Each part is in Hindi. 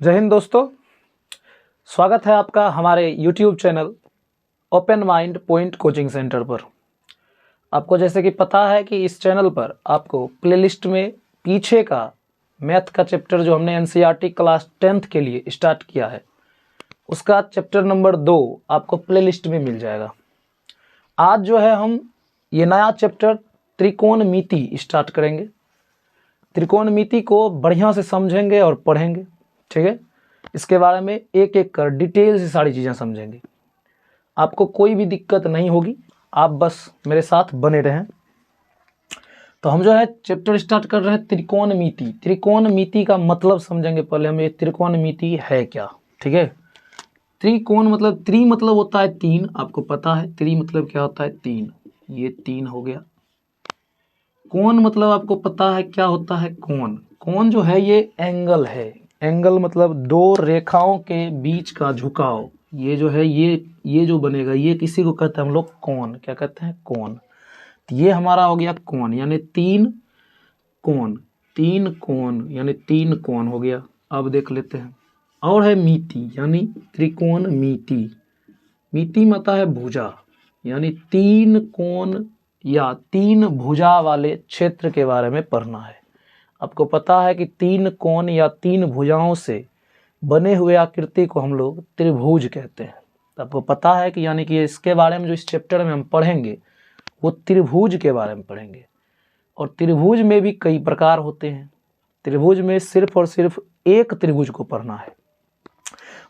जय हिंद दोस्तों, स्वागत है आपका हमारे YouTube channel open mind point coaching centre पर। आपको जैसे कि पता है कि इस चैनल पर आपको प्लेलिस्ट में पीछे का मैथ का चैप्टर जो हमने NCERT क्लास 10th के लिए स्टार्ट किया है उसका चैप्टर नंबर 2 आपको प्लेलिस्ट में मिल जाएगा। आज जो है हम ये नया चैप्टर त्रिकोणमिति स्टार्ट करेंगे। त्रिकोणमिति को बढ़िया से समझेंगे और पढ़ेंगे, ठीक है। इसके बारे में एक एक कर डिटेल से सारी चीज़ें समझेंगे। आपको कोई भी दिक्कत नहीं होगी, आप बस मेरे साथ बने रहें। तो हम जो है चैप्टर स्टार्ट कर रहे हैं त्रिकोणमिति। त्रिकोणमिति का मतलब समझेंगे पहले हम, ये त्रिकोणमिति है क्या, ठीक है। त्रिकोण मतलब त्रि मतलब होता है तीन, आपको पता है त्रि मतलब क्या होता है तीन, ये तीन हो गया। कोण मतलब आपको पता है क्या होता है कोण। कोण जो है ये एंगल है। एंगल मतलब दो रेखाओं के बीच का झुकाव, ये जो है ये जो बनेगा ये किसी को कहते हैं हम लोग कोण। क्या कहते हैं? कोण। तो ये हमारा हो गया कोण, यानी तीन कोण। तीन कोण यानी तीन कोण हो गया। अब देख लेते हैं, और है मिति यानी त्रिकोणमिति। मिति मतलब है भुजा, यानी तीन कोण या तीन भुजा वाले क्षेत्र के बारे में पढ़ना है। आपको पता है कि तीन कोण या तीन भुजाओं से बने हुए आकृति को हम लोग त्रिभुज कहते हैं। तो आपको पता है कि यानी कि इसके बारे में जो इस चैप्टर में हम पढ़ेंगे वो त्रिभुज के बारे में पढ़ेंगे। और त्रिभुज में भी कई प्रकार होते हैं। त्रिभुज में सिर्फ और सिर्फ एक त्रिभुज को पढ़ना है,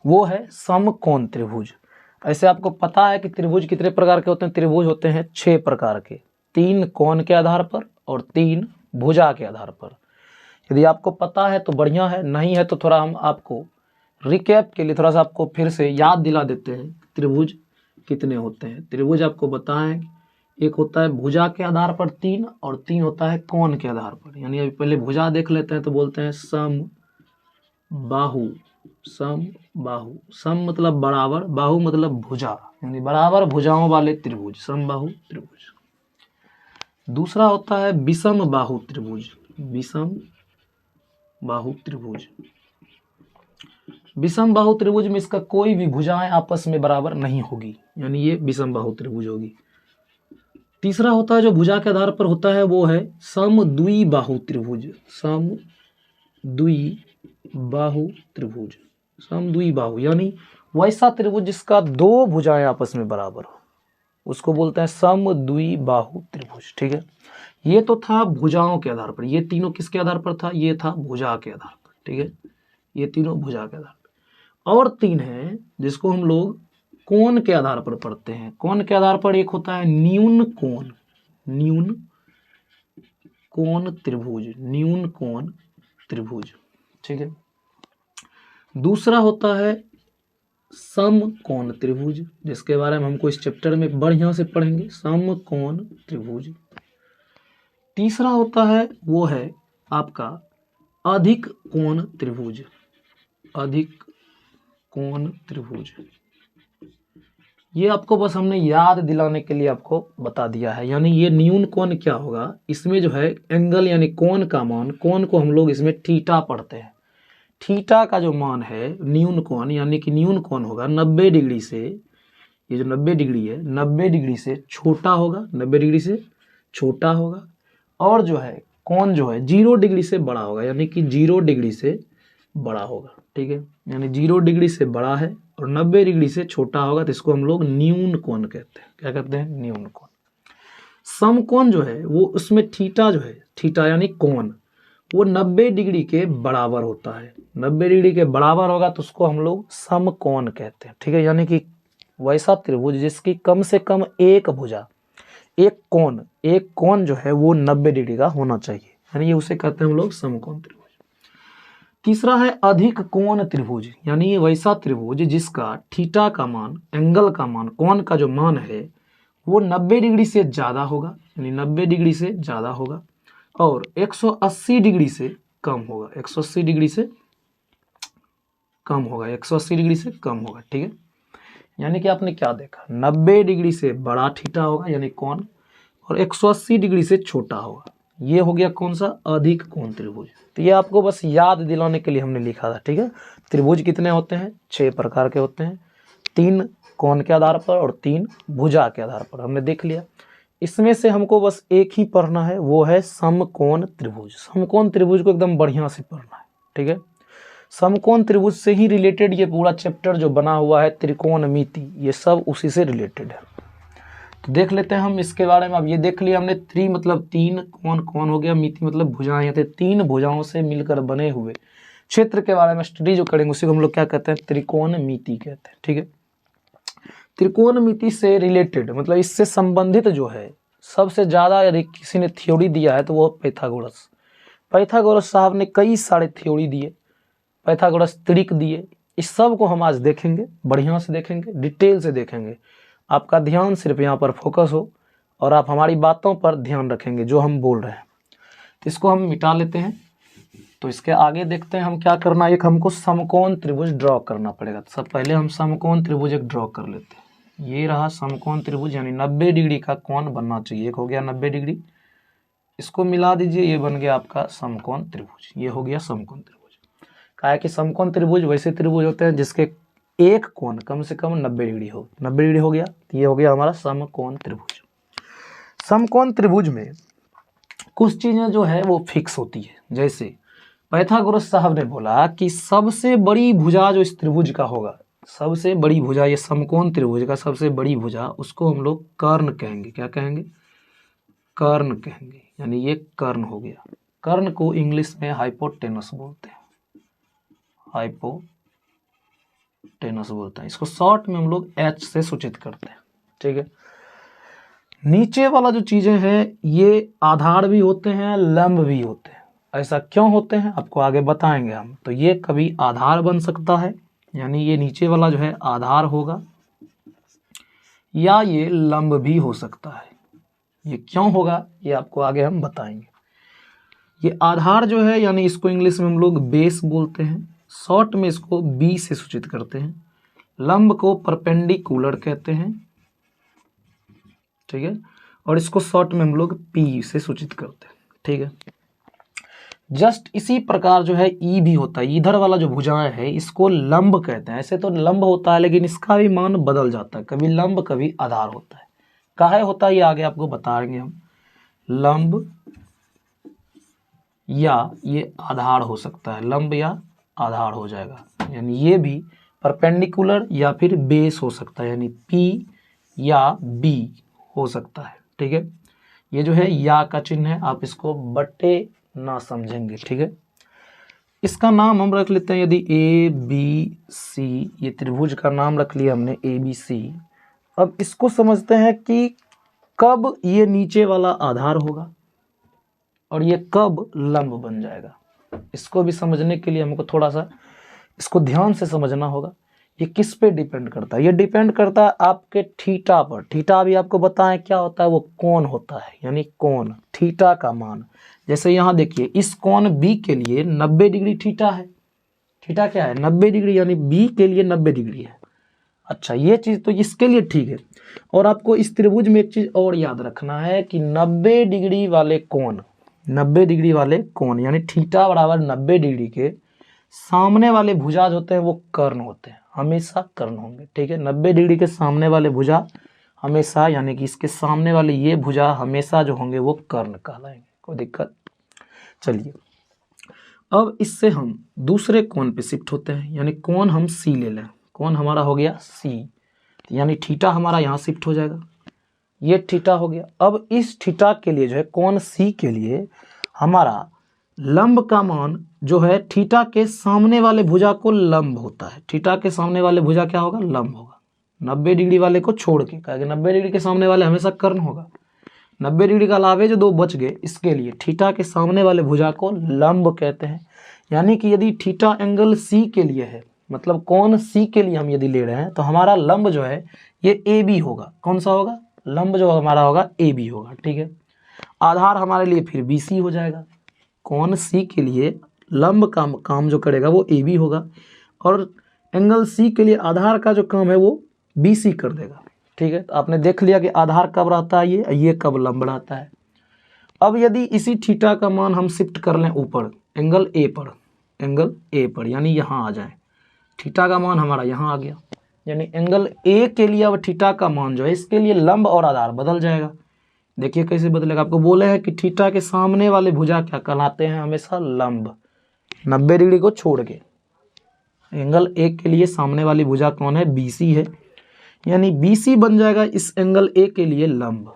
वो है समकोण त्रिभुज। ऐसे आपको पता है कि त्रिभुज कितने प्रकार के होते हैं? त्रिभुज होते हैं 6 प्रकार के, 3 कोण के आधार पर और 3 भुजा के आधार पर। यदि आपको पता है तो बढ़िया है, नहीं है तो थोड़ा हम आपको रिकैप के लिए थोड़ा सा आपको फिर से याद दिला देते हैं त्रिभुज कितने होते हैं। त्रिभुज आपको बताएं, एक होता है भुजा के आधार पर 3 और 3 होता है कोण के आधार पर। यानी अभी पहले भुजा देख लेते हैं तो बोलते हैं सम बाहु। सम बाहु, सम मतलब बराबर, बाहु मतलब भुजा, यानी बराबर भुजाओं वाले त्रिभुज, समबाहु त्रिभुज। दूसरा होता है विषम बाहु त्रिभुज। विषम बाहु त्रिभुज। विषम बाहु त्रिभुज में इसका कोई भी भुजाएं आपस में बराबर नहीं होगी, यानी ये विषम बाहु त्रिभुज होगी। तीसरा होता है जो भुजा के आधार पर होता है वो है समद्विबाहु त्रिभुज। समद्विबाहु त्रिभुज। समद्विबाहु यानी वैसा त्रिभुज जिसका दो भुजाएं आपस में बराबर हो, उसको बोलते हैं समद्विबाहु त्रिभुज, ठीक है। ये तो था भुजाओं के आधार पर, ये तीनों किसके आधार पर था? ये था भुजा के आधार पर, ठीक है। ये तीनों भुजा के आधार पर। और 3 हैं जिसको हम लोग कोण के आधार पर पढ़ते हैं। कोण के आधार पर एक होता है न्यून कोण। न्यून कोण त्रिभुज। न्यून कोण त्रिभुज, ठीक है। दूसरा होता है समकोण त्रिभुज, जिसके बारे में हमको इस चैप्टर में बढ़िया से पढ़ेंगे, समकोण त्रिभुज। तीसरा होता है वो है आपका अधिक कोण त्रिभुज। अधिक कोण त्रिभुज, ये आपको बस हमने याद दिलाने के लिए आपको बता दिया है। यानी ये न्यून कोण क्या होगा, इसमें जो है एंगल यानी कोण का मान, कोण को हम लोग इसमें थीटा पढ़ते हैं। थीटा का जो मान है न्यून कोण, यानी कि न्यून कोण होगा 90 डिग्री से, ये जो 90 डिग्री है 90 डिग्री से छोटा होगा, 90 डिग्री से छोटा होगा। और जो है कोण जो है 0 डिग्री से बड़ा होगा, यानी कि 0 डिग्री से बड़ा होगा, ठीक है। यानी 0 डिग्री से बड़ा है और 90 डिग्री से छोटा होगा, तो इसको हम लोग न्यून कोण कहते हैं। क्या कहते हैं? न्यून कोण। समकोण जो है वो उसमें थीटा जो है, थीटा यानी कोण, वो 90 डिग्री के बराबर होता है। 90 डिग्री के बराबर होगा तो उसको हम लोग समकोण कहते हैं, ठीक है। यानी कि वैसा त्रिभुज जिसकी कम से कम एक भुजा, एक कोण जो है वो 90 डिग्री का होना चाहिए, यानी ये उसे कहते हैं हम लोग समकोण त्रिभुज। तीसरा है अधिक कोण त्रिभुज, यानी वैसा त्रिभुज जिसका थीटा का मान, एंगल का मान, कोण का जो मान है वो 90 डिग्री से ज़्यादा होगा, यानी 90 डिग्री से ज़्यादा होगा और 180 डिग्री से कम होगा। 180 डिग्री से कम होगा, 180 डिग्री से कम होगा, ठीक है। यानी कि आपने क्या देखा, 90 डिग्री से बड़ा थीटा होगा यानी कोण, और 180 डिग्री से छोटा होगा ये हो गया कौन सा, अधिक कोण त्रिभुज। तो ये आपको बस याद दिलाने के लिए हमने लिखा था, ठीक है। त्रिभुज कितने होते हैं, 6 प्रकार के होते हैं, 3 कोण के आधार पर और 3 भुजा के आधार पर, हमने देख लिया। इसमें से हमको बस एक ही पढ़ना है, वो है समकोण त्रिभुज। समकोण त्रिभुज को एकदम बढ़िया से पढ़ना है, ठीक है। समकोण त्रिभुज से ही रिलेटेड ये पूरा चैप्टर जो बना हुआ है, त्रिकोणमिति, ये सब उसी से रिलेटेड है। तो देख लेते हैं हम इसके बारे में। अब ये देख लिया हमने, त्रि मतलब 3, कोण हो गया, मिति मतलब भुजाएं, यहाँ 3 भुजाओं से मिलकर बने हुए क्षेत्र के बारे में स्टडी जो करेंगे उसी को हम लोग क्या कहते हैं, त्रिकोणमिति कहते हैं, ठीक है। त्रिकोणमिति से रिलेटेड मतलब इससे संबंधित जो है सबसे ज़्यादा यदि किसी ने थ्योरी दिया है तो वो पाइथागोरस। पाइथागोरस साहब ने कई सारे थ्योरी दिए, पाइथागोरस त्रिक दिए। इस सब को हम आज देखेंगे, बढ़िया से देखेंगे, डिटेल से देखेंगे। आपका ध्यान सिर्फ यहाँ पर फोकस हो और आप हमारी बातों पर ध्यान रखेंगे जो हम बोल रहे हैं। तो इसको हम मिटा लेते हैं। तो इसके आगे देखते हैं हम क्या करना है। एक हमको समकोण त्रिभुज ड्रॉ करना पड़ेगा। तो सब पहले हम समकोण त्रिभुज एक ड्रॉ कर लेते हैं। ये रहा समकोण त्रिभुज, यानी 90 डिग्री का कोण बनना चाहिए। एक हो गया 90 डिग्री, इसको मिला दीजिए, ये बन गया आपका समकोण त्रिभुज। ये हो गया समकोण त्रिभुज। कहा है कि समकोण त्रिभुज वैसे त्रिभुज होते हैं जिसके एक कोण कम से कम 90 डिग्री हो। 90 डिग्री हो गया, तो ये हो गया हमारा समकोण त्रिभुज। समकोण त्रिभुज में कुछ चीजें जो है वो फिक्स होती है। जैसे पाइथागोरस साहब ने बोला कि सबसे बड़ी भुजा जो इस त्रिभुज का होगा, सबसे बड़ी भुजा, ये समकोण त्रिभुज का सबसे बड़ी भुजा, उसको हम लोग कर्ण कहेंगे। क्या कहेंगे, कर्ण कहेंगे, यानी ये कर्ण हो गया। कर्ण को इंग्लिश में हाइपोटेनस बोलते हैं, हाइपोटेनस बोलते हैं। इसको शॉर्ट में हम लोग H से सूचित करते हैं, ठीक है। नीचे वाला जो चीजें हैं ये आधार भी होते हैं, लंब भी होते हैं। ऐसा क्यों होते हैं आपको आगे बताएंगे हम। तो ये कभी आधार बन सकता है, यानी ये नीचे वाला जो है आधार होगा, या ये लंब भी हो सकता है। ये क्यों होगा ये आपको आगे हम बताएंगे। ये आधार जो है यानी इसको इंग्लिश में हम लोग बेस बोलते हैं, शॉर्ट में इसको बी से सूचित करते हैं। लंब को परपेंडिकुलर कहते हैं, ठीक है, और इसको शॉर्ट में हम लोग पी से सूचित करते हैं, ठीक है। जस्ट इसी प्रकार जो है ई भी होता है। इधर वाला जो भुजाएं है इसको लंब कहते हैं। ऐसे तो लंब होता है लेकिन इसका भी मान बदल जाता है, कभी लंब कभी आधार होता है। काहे होता है ये आगे आपको बताएंगे हम। लंब या ये आधार हो सकता है, लंब या आधार हो जाएगा, यानी ये भी परपेंडिकुलर या फिर बेस हो सकता है, यानी पी या बी हो सकता है, ठीक है। ये जो है या का चिन्ह है, आप इसको बट्टे ना समझेंगे, ठीक है। इसका नाम हम रख लेते हैं, यदि ए बी सी, ये त्रिभुज का नाम रख लिया हमने ए बी सी। अब इसको समझते हैं कि कब ये नीचे वाला आधार होगा और ये कब लंब बन जाएगा। इसको भी समझने के लिए हमको थोड़ा सा इसको ध्यान से समझना होगा। ये किस पे डिपेंड करता है, ये डिपेंड करता है आपके थीटा पर। थीटा भी आपको बताएं क्या होता है, वो कोण होता है, यानी कोण, थीटा का मान। जैसे यहाँ देखिए इस कोण बी के लिए 90 डिग्री थीटा है। थीटा क्या है, 90 डिग्री, यानी बी के लिए 90 डिग्री है। अच्छा, ये चीज तो इसके लिए ठीक है। और आपको इस त्रिभुज में एक चीज और याद रखना है कि 90 डिग्री वाले कोण, 90 डिग्री वाले कोण यानी थीटा बराबर 90 डिग्री के सामने वाले भुजा जो होते हैं वो कर्ण होते हैं, हमेशा कर्ण होंगे, ठीक है। 90 डिग्री के सामने वाले भुजा हमेशा, यानी कि इसके सामने वाले ये भुजा हमेशा जो होंगे वो कर्ण कहलाएंगे। कोई दिक्कत। चलिए अब इससे हम दूसरे कोण पे शिफ्ट होते हैं, यानी कोण हम सी ले लें। कोण हमारा हो गया सी, यानी थीटा हमारा यहाँ शिफ्ट हो जाएगा, ये थीटा हो गया। अब इस थीटा के लिए जो है कोण सी के लिए हमारा लंब का मान जो है थीटा के सामने वाले भुजा को लंब होता है। थीटा के सामने वाले भुजा क्या होगा, लंब होगा। 90 डिग्री वाले को छोड़ के, कहा 90 डिग्री के सामने वाले हमेशा कर्ण होगा। 90 डिग्री का अलावे जो 2 बच गए, इसके लिए थीटा के सामने वाले भुजा को लंब कहते हैं। यानी कि यदि थीटा एंगल सी के लिए है, मतलब कोण सी के लिए हम यदि ले रहे हैं, तो हमारा लंब जो है ये ए बी होगा। कौन सा होगा, लंब जो हमारा होगा ए बी होगा, ठीक है। आधार हमारे लिए फिर बी सी हो जाएगा। कोण सी के लिए लंब का काम जो करेगा वो ए बी होगा, और एंगल सी के लिए आधार का जो काम है वो बी सी कर देगा, ठीक है। तो आपने देख लिया कि आधार कब रहता है, ये कब लंब रहता है। अब यदि इसी थीटा का मान हम शिफ्ट कर लें ऊपर एंगल ए पर यानी यहाँ आ जाए, थीटा का मान हमारा यहाँ आ गया, यानी एंगल ए के लिए अब थीटा का मान जो है इसके लिए लंब और आधार बदल जाएगा। देखिए कैसे बदलेगा, आपको बोले हैं कि थीटा के सामने वाले भुजा क्या कहलाते हैं, हमेशा लंब, 90 डिग्री को छोड़ के। एंगल ए के लिए सामने वाली भुजा कौन है, BC है, यानी BC बन जाएगा इस एंगल ए के लिए लंब,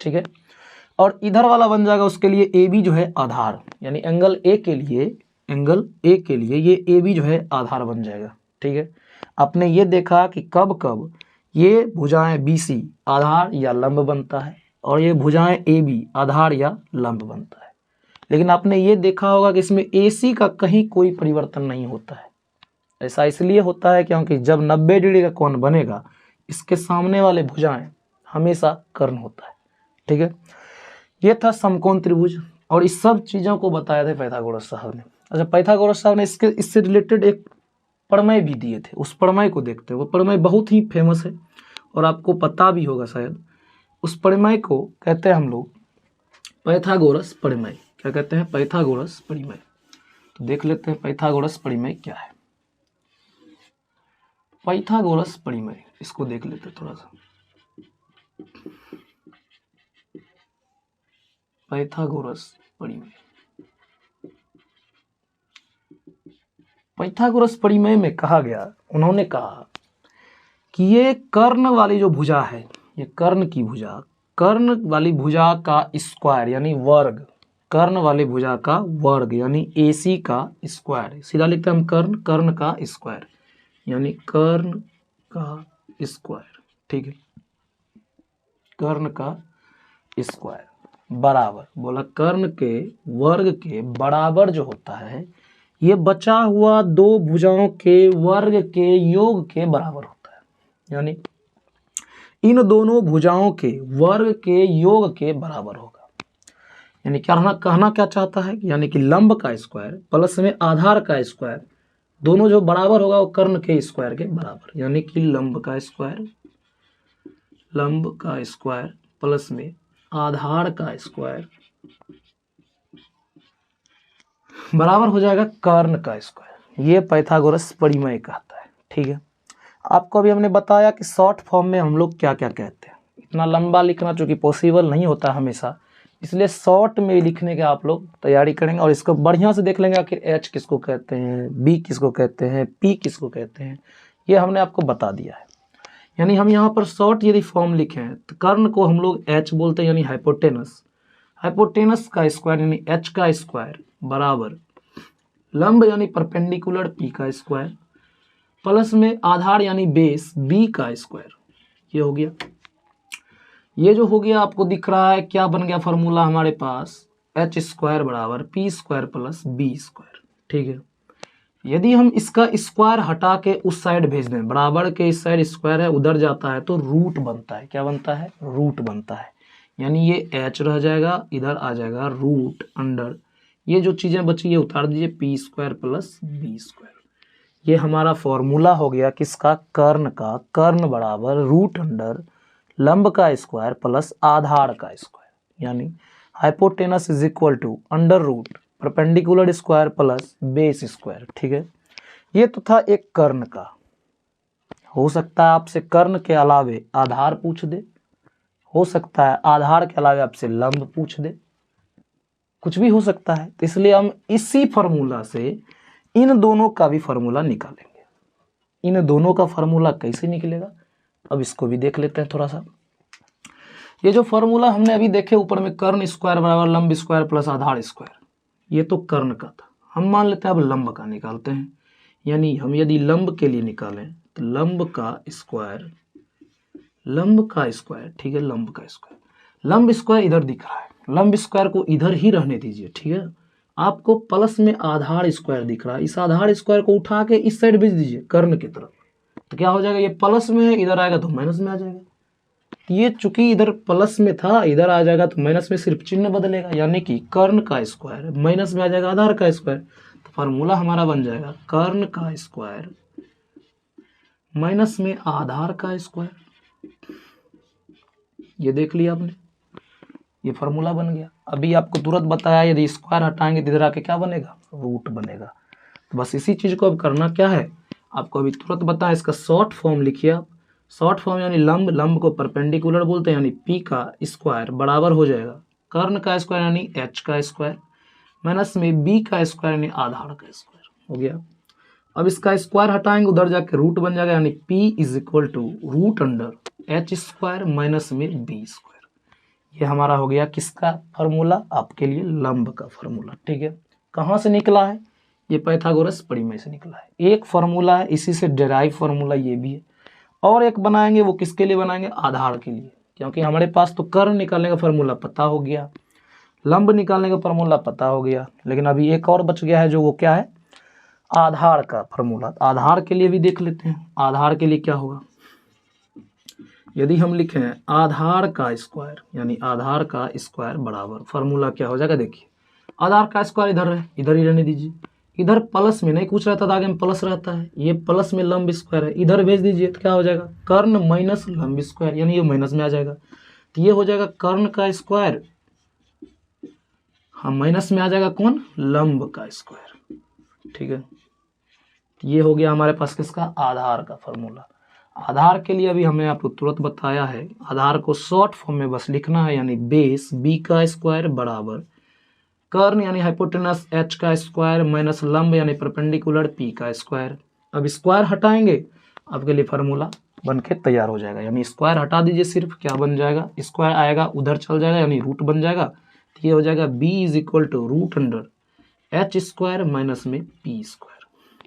ठीक है। और इधर वाला बन जाएगा उसके लिए AB जो है आधार, यानी एंगल ए के लिए ये AB जो है आधार बन जाएगा, ठीक है। आपने ये देखा कि कब कब ये भुजाएं BC आधार या लंब बनता है और ये भुजाएं AB आधार या लंब बनता है, लेकिन आपने ये देखा होगा कि इसमें AC का कहीं कोई परिवर्तन नहीं होता है। ऐसा इसलिए होता है क्योंकि जब 90 डिग्री का कोण बनेगा इसके सामने वाले भुजाएं हमेशा कर्ण होता है, ठीक है। ये था समकोण त्रिभुज और इस सब चीज़ों को बताया था पाइथागोरस साहब ने। अच्छा, पाइथागोरस साहब ने इससे रिलेटेड एक प्रमेय भी दिए थे, उस प्रमेय को देखते हैं। वो प्रमेय बहुत ही फेमस है और आपको पता भी होगा शायद। उस प्रमेय को कहते हैं हम लोग पाइथागोरस प्रमेय। क्या कहते हैं, पाइथागोरस प्रमेय। तो देख लेते हैं पाइथागोरस प्रमेय क्या है। पाइथागोरस प्रमेय, इसको देख लेते हैं थोड़ा सा। पाइथागोरस प्रमेय, पाइथागोरस प्रमेय में कहा गया, उन्होंने कहा कि ये कर्ण वाली जो भुजा है, ये कर्ण की भुजा, कर्ण वाली भुजा का स्क्वायर यानी वर्ग, कर्ण वाली भुजा का वर्ग यानी AC का स्क्वायर, सीधा लिखते हैं हम कर्ण का स्क्वायर यानी कर्ण का स्क्वायर, ठीक है। कर्ण का स्क्वायर बराबर, बोला कर्ण के वर्ग के बराबर जो होता है ये बचा हुआ दो भुजाओं के वर्ग के योग के बराबर होता है, यानी इन दोनों भुजाओं के वर्ग के योग के बराबर होगा। यानी कहना क्या चाहता है, यानी कि लंब का स्क्वायर प्लस में आधार का स्क्वायर दोनों जो बराबर होगा वो कर्ण के स्क्वायर के बराबर, यानी कि लंब का स्क्वायर प्लस में आधार का स्क्वायर बराबर हो जाएगा कर्ण का स्क्वायर। ये पाइथागोरस प्रमेय कहता है, ठीक है। आपको अभी हमने बताया कि शॉर्ट फॉर्म में हम लोग क्या क्या कहते हैं। इतना लंबा लिखना चूंकि पॉसिबल नहीं होता हमेशा, इसलिए शॉर्ट में लिखने के आप लोग तैयारी करेंगे और इसको बढ़िया से देख लेंगे आखिर H किसको कहते हैं, B किसको कहते हैं, P किसको कहते हैं, ये हमने आपको बता दिया है। यानी हम यहाँ पर शॉर्ट यदि फॉर्म लिखें तो कर्ण को हम लोग H बोलते हैं यानी हाइपोटेनस का स्क्वायर यानी H का स्क्वायर बराबर लंब यानी परपेंडिकुलर P का स्क्वायर प्लस में आधार यानी बेस B का स्क्वायर। ये हो गया, ये जो हो गया आपको दिख रहा है क्या बन गया फॉर्मूला हमारे पास, H स्क्वायर बराबर P square plus B square, ठीक है। यदि हम इसका स्क्वायर हटा के उस साइड भेज दें, बराबर के इस साइड स्क्वायर है उधर जाता है तो रूट बनता है। क्या बनता है, रूट बनता है। यानी ये H रह जाएगा, इधर आ जाएगा रूट अंडर, ये जो चीजें बची ये उतार दीजिए, P square plus B square. ये हमारा फॉर्मूला हो गया किसका, कर्ण का। कर्ण बराबर रूट अंडर लंब का स्क्वायर प्लस आधार का स्क्वायर, यानी hypotenuse is equal to under root perpendicular square plus base square, ठीक है। ये तो था एक कर्ण का। हो सकता है आपसे कर्ण के अलावे आधार पूछ दे, हो सकता है आधार के अलावे आपसे लंब पूछ दे, कुछ भी हो सकता है। तो इसलिए हम इसी फॉर्मूला से इन दोनों का भी फॉर्मूला निकालेंगे। इन दोनों का फॉर्मूला कैसे निकलेगा, अब इसको भी देख लेते हैं थोड़ा सा। ये जो फॉर्मूला हमने अभी देखे ऊपर में, कर्ण स्क्वायर बराबर लंब स्क्वायर प्लस आधार स्क्वायर, ये तो कर्ण का था। हम मान लेते हैं अब लंब का निकालते हैं। यानी हम यदि लंब के लिए निकालें तो लंब का स्क्वायर, ठीक है, लंब स्क्वायर इधर दिख रहा है, लंब स्क्वायर को इधर ही रहने दीजिए, ठीक है। आपको प्लस में आधार स्क्वायर दिख रहा है, इस आधार स्क्वायर को उठा के इस साइड भेज दीजिए कर्ण की तरफ, तो क्या हो जाएगा, ये प्लस में है, इधर आएगा तो माइनस में आ जाएगा। ये चूंकि इधर प्लस में था, इधर आ जाएगा तो माइनस में, सिर्फ चिन्ह बदलेगा, यानी कि कर्ण का स्क्वायर माइनस में आ जाएगा आधार का स्क्वायर। तो फार्मूला हमारा बन जाएगा कर्ण का स्क्वायर माइनस में आधार का स्क्वायर। ये देख लिया आपने। ये फार्मूला बन गया। अभी आपको तुरंत बताया यदि स्क्वायर हटाएंगे तो इधर आके क्या बनेगा, रूट बनेगा। तो बस इसी चीज़ को अब करना क्या है, आपको अभी तुरंत बताया, इसका शॉर्ट फॉर्म लिखिए आप। शॉर्ट फॉर्म यानी लंब, लंब को परपेंडिकुलर बोलते हैं, यानी पी का स्क्वायर बराबर हो जाएगा कर्ण का स्क्वायर यानी एच का स्क्वायर माइनस में बी का स्क्वायर यानी आधार का स्क्वायर हो गया। अब इसका स्क्वायर हटाएंगे उधर जाके रूट बन जाएगा, यानी P is equal to root under H square minus में बी स्क्वायर। ये हमारा हो गया किसका फार्मूला, आपके लिए लंब का फार्मूला। ठीक है, कहाँ से निकला है, ये पाइथागोरस प्रमेय से निकला है। एक फार्मूला है, इसी से डेराइव फार्मूला ये भी है। और एक बनाएंगे, वो किसके लिए बनाएंगे, आधार के लिए, क्योंकि हमारे पास तो कर्ण निकालने का फार्मूला पता हो गया, लंब निकालने का फार्मूला पता हो गया, लेकिन अभी एक और बच गया है, जो वो क्या है, आधार का फार्मूला। आधार के लिए भी देख लेते हैं। आधार के लिए क्या होगा, यदि हम लिखें आधार का स्क्वायर यानी आधार का स्क्वायर बराबर फार्मूला क्या हो जाएगा, देखिए आधार का स्क्वायर इधर है, इधर ही रहने दीजिए। इधर प्लस में नहीं कुछ रहता था, आगे में प्लस रहता है, ये प्लस में लंब स्क्वायर है, इधर भेज दीजिए तो क्या हो जाएगा, कर्ण माइनस लंब स्क्वायर, यानी ये माइनस में आ जाएगा, तो ये हो जाएगा कर्ण का स्क्वायर, हाँ माइनस में आ जाएगा कौन, लंब का स्क्वायर। ठीक है, ये हो गया हमारे पास किसका, आधार का फार्मूला। आधार के लिए अभी हमने आपको तुरंत बताया है, आधार को शॉर्ट फॉर्म में बस लिखना है, यानी बेस बी का स्क्वायर बराबर कर्ण यानी हाइपोटेनस एच का स्क्वायर माइनस लंब यानी परपेंडिकुलर पी का स्क्वायर। अब स्क्वायर हटाएंगे, आपके लिए फार्मूला बन के तैयार हो जाएगा, यानी स्क्वायर हटा दीजिए, सिर्फ क्या बन जाएगा, स्क्वायर आएगा उधर चल जाएगा, यानी रूट बन जाएगा, तो ये हो जाएगा B is equal to root under H square minus में पी स्क्वायर।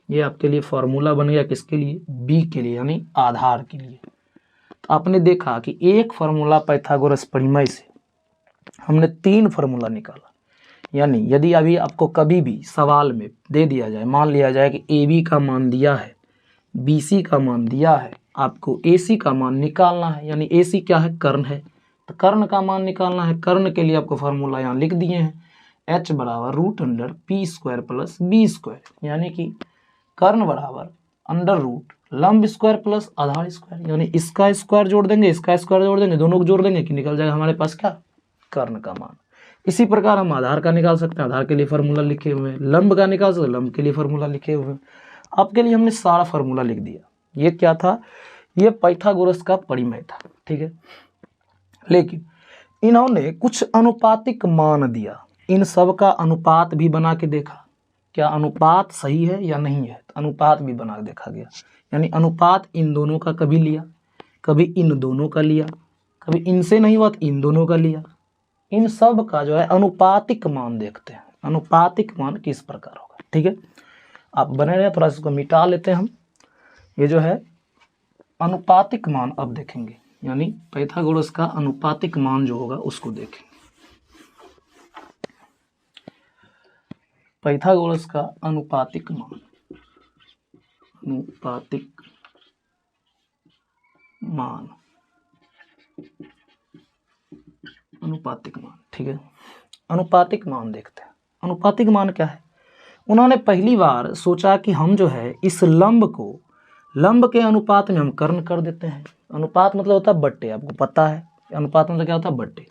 ये आपके लिए फार्मूला बन गया, किसके लिए, बी के लिए, यानी आधार के लिए। तो आपने देखा कि एक फार्मूला पाइथागोरस प्रमेय से हमने 3 फार्मूला निकाला। यानी यदि अभी आपको कभी भी सवाल में दे दिया जाए, मान लिया जाए कि ए बी का मान दिया है, बी सी का मान दिया है, आपको ए सी का मान निकालना है, यानी ए सी क्या है, कर्ण है, तो कर्ण का मान निकालना है। कर्ण के लिए आपको फार्मूला यहाँ लिख दिए हैं, एच बराबर root under P square plus B square, यानी कि कर्ण बराबर अंडर रूट लंब स्क्वायर प्लस आधार स्क्वायर, यानी इसका स्क्वायर जोड़ देंगे, इसका स्क्वायर जोड़ देंगे, दोनों को जोड़ देंगे कि निकल जाएगा हमारे पास क्या, कर्ण का मान। इसी प्रकार हम आधार का निकाल सकते हैं, आधार के लिए फार्मूला लिखे हुए हैं, लंब का निकाल सकते हैं, लंब के लिए फार्मूला लिखे हुए हैं। आपके लिए हमने सारा फार्मूला लिख दिया। ये क्या था, ये पाइथागोरस का प्रमेय था। ठीक है, लेकिन इन्होंने कुछ अनुपातिक मान दिया, इन सब का अनुपात भी बना के देखा, क्या अनुपात सही है या नहीं है, तो अनुपात भी बना के देखा गया। यानी अनुपात इन दोनों का कभी लिया, कभी इन दोनों का लिया, कभी इनसे नहीं हुआ तो इन दोनों का लिया, इन सब का जो है अनुपातिक मान देखते हैं, अनुपातिक मान किस प्रकार होगा। ठीक है, आप बने रहे, थोड़ा सा इसको मिटा लेते हैं हम। ये जो है अनुपातिक मान अब देखेंगे, यानी पाइथागोरस का अनुपातिक मान जो होगा उसको देखेंगे। पाइथागोरस का अनुपातिक मान, अनुपातिक मान, अनुपातिक मान। ठीक है, अनुपातिक मान देखते हैं। अनुपातिक मान क्या है, उन्होंने पहली बार सोचा कि हम जो है इस लंब को लंब के अनुपात में हम कर्ण कर देते हैं। अनुपात मतलब होता है बट्टे, आपको पता है अनुपात मतलब क्या होता है, बट्टे।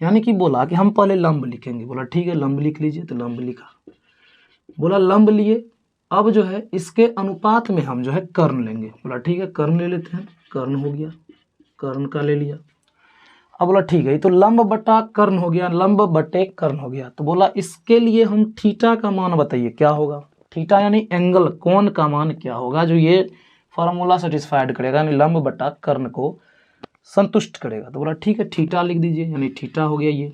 यानी कि बोला कि हम पहले लंब लिखेंगे, बोला ठीक है लंब लिख लीजिए, तो लंब लिखा, बोला लंब लिए, अब जो है इसके अनुपात में हम जो है कर्ण लेंगे, बोला ठीक है कर्ण ले लेते हैं, कर्ण हो गया, कर्ण का ले लिया। अब बोला ठीक है, तो लंब बटा कर्ण हो गया, लंब बटे कर्ण हो गया, तो बोला इसके लिए हम थीटा का मान बताइए क्या होगा। थीटा यानी एंगल, कोण का मान क्या होगा जो ये फार्मूला सेटिस्फाइड करेगा, यानी लंब बटा कर्ण को संतुष्ट करेगा। तो बोला ठीक है थीटा लिख दीजिए, यानी थीटा हो गया ये।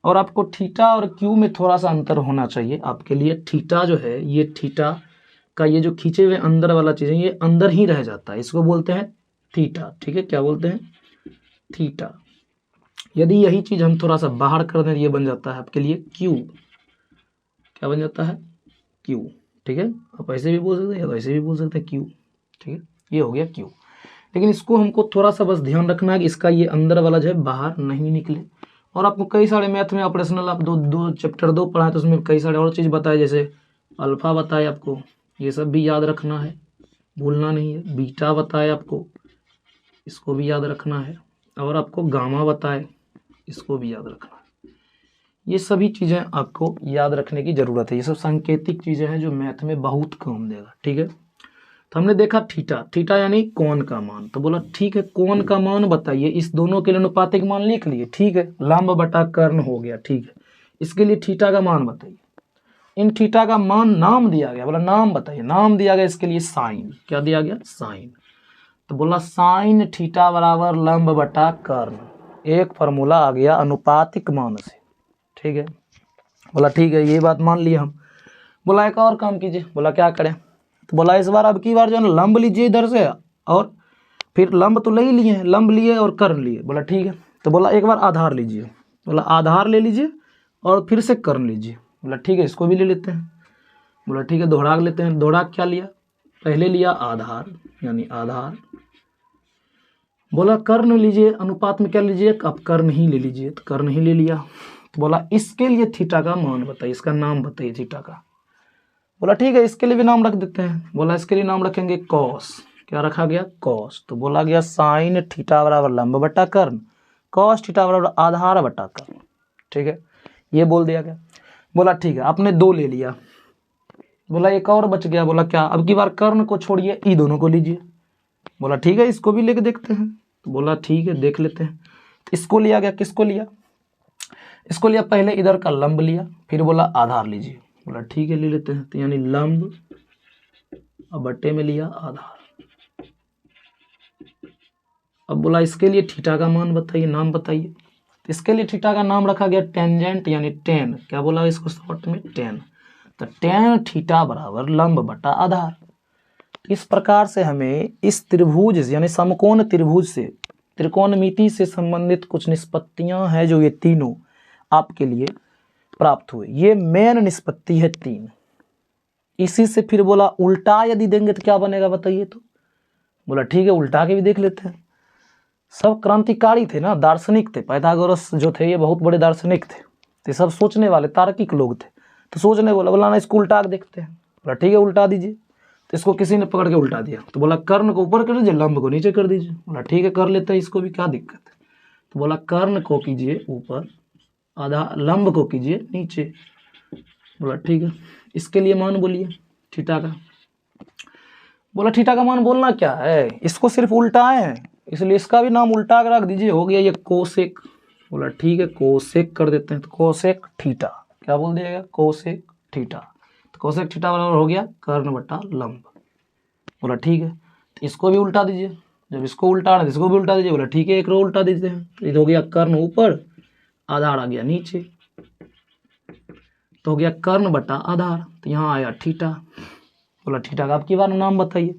और आपको थीटा और क्यू में थोड़ा सा अंतर होना चाहिए आपके लिए। थीटा जो है, ये थीटा का ये जो खींचे हुए अंदर वाला चीज़ है, ये अंदर ही रह जाता है, इसको बोलते हैं थीटा। ठीक है, क्या बोलते हैं, थीटा। यदि यही चीज़ हम थोड़ा सा बाहर कर दें, ये बन जाता है आपके लिए क्यू। क्या बन जाता है, क्यू। ठीक है, आप ऐसे भी बोल सकते हैं या ऐसे भी बोल सकते हैं क्यू। ठीक है, ये हो गया क्यू। लेकिन इसको हमको थोड़ा सा बस ध्यान रखना है कि इसका ये अंदर वाला जो है बाहर नहीं निकले। और आपको कई सारे मैथ में ऑपरेशनल आप दो चैप्टर 2 पढ़ाए, तो उसमें कई सारे और चीज़ बताए, जैसे अल्फा बताए आपको, ये सब भी याद रखना है, भूलना नहीं है। बीटा बताए आपको, इसको भी याद रखना है। और आपको गामा बताए, इसको भी याद रखना है। ये सभी चीज़ें आपको याद रखने की ज़रूरत है। ये सब सांकेतिक चीज़ें हैं जो मैथ में बहुत काम देगा। ठीक है, तो हमने देखा थीटा, थीटा यानी कोण का मान। तो बोला ठीक है, कोण का मान बताइए। इस दोनों के लिए अनुपातिक मान लिख लिए। ठीक है, लंब बटा कर्ण हो गया। ठीक है, इसके लिए थीटा का मान बताइए। इन थीटा का मान नाम दिया गया। बोला नाम बताइए। नाम दिया गया इसके लिए साइन। क्या दिया गया? साइन। तो बोला साइन थीटा बराबर लंब बटा कर्ण। एक फार्मूला आ गया अनुपातिक मान से। ठीक है, बोला ठीक है, ये बात मान लिया हम। बोला एक और काम कीजिए। बोला क्या करें? तो बोला इस बार अब की बार जो है ना लंब लीजिए इधर से, और फिर लंब तो ले ही लिए हैं, लंब लिए और कर्ण लिए। बोला ठीक है, तो बोला एक बार आधार लीजिए। बोला आधार ले लीजिए और फिर से कर्ण लीजिए। बोला ठीक है, इसको भी ले लेते हैं। बोला ठीक है, दोहराक लेते हैं। दोहराक क्या लिया? पहले लिया आधार यानी आधार। बोला कर्ण लीजिए, अनुपात में क्या लीजिए? अब कर्ण ही ले लीजिए। तो कर्ण ही ले लिया। तो बोला इसके लिए थीटा का मान बताइए, इसका नाम बताइए थीटा का। बोला ठीक है, इसके लिए भी नाम रख देते हैं। बोला इसके लिए नाम रखेंगे कॉस। क्या रखा गया? कॉस। तो बोला गया साइन थीटा बराबर लंब बटा कर्ण, कॉस थीटा बराबर आधार बटा कर्ण। ठीक है, ये बोल दिया गया। बोला ठीक है, आपने दो ले लिया। बोला एक और बच गया। बोला क्या? अब की बार कर्ण को छोड़िए, ई दोनों को लीजिए। बोला ठीक है, इसको भी लेके देखते हैं। तो बोला ठीक है, देख लेते हैं। इसको लिया गया। किसको लिया? इसको लिया, पहले इधर का लंब लिया, फिर बोला आधार लीजिए। बोला ठीक है, ले लेते हैं। तो यानी लंब अब बट्टे में लिया आधार। अब बोला इसके लिए थीटा का मान बताइए, नाम बताइए। इसके लिए थीटा का नाम रखा गया टेंजेंट यानी टेन। क्या बोला इसको शॉर्ट में? टेन। तो टेन थीटा बराबर लंब बटा आधार। इस प्रकार से हमें इस त्रिभुज यानी समकोण त्रिभुज से, त्रिकोणमिति से संबंधित कुछ निष्पत्तियां हैं जो ये तीनों आपके लिए प्राप्त हुए। ये मेन निष्पत्ति है 3। इसी से फिर बोला उल्टा यदि देंगे तो क्या बनेगा बताइए। तो बोला ठीक है, उल्टा के भी देख लेते हैं। सब क्रांतिकारी थे ना, दार्शनिक थे। पाइथागोरस जो थे ये बहुत बड़े दार्शनिक थे। तो सब सोचने वाले तार्किक लोग थे। तो सोचने बोला ना इसको उल्टा के देखते हैं। बोला ठीक है, उल्टा दीजिए। तो इसको किसी ने पकड़ के उल्टा दिया। तो बोला कर्ण को ऊपर कर दीजिए, लंब को नीचे कर दीजिए। बोला ठीक है, कर लेते हैं, इसको भी क्या दिक्कत है। तो बोला कर्ण को कीजिए ऊपर, आधा लंब को कीजिए नीचे। बोला ठीक है, इसके लिए मान बोलिए थीटा का। बोला थीटा का मान बोलना क्या है, इसको सिर्फ उल्टाए हैं इसलिए इसका भी नाम उल्टा कर रख दीजिए। हो गया ये कोसेक। बोला ठीक है, कोसेक कर देते हैं। तो कोसेक थीटा। क्या बोल दिया गया? Cosec theta. तो कोसेक थीटा बराबर हो गया कर्ण बटा लंब। बोला ठीक है, तो इसको भी उल्टा दीजिए। जब इसको उल्टा है तो इसको भी उल्टा दीजिए। बोला ठीक है, एक रो उल्टा देते हैं। तो ये हो गया कर्ण ऊपर, आधार आ गया नीचे। तो हो गया कर्ण बटा आधार। तो यहाँ आया थीटा। बोला थीटा का आपकी बार नाम बताइए।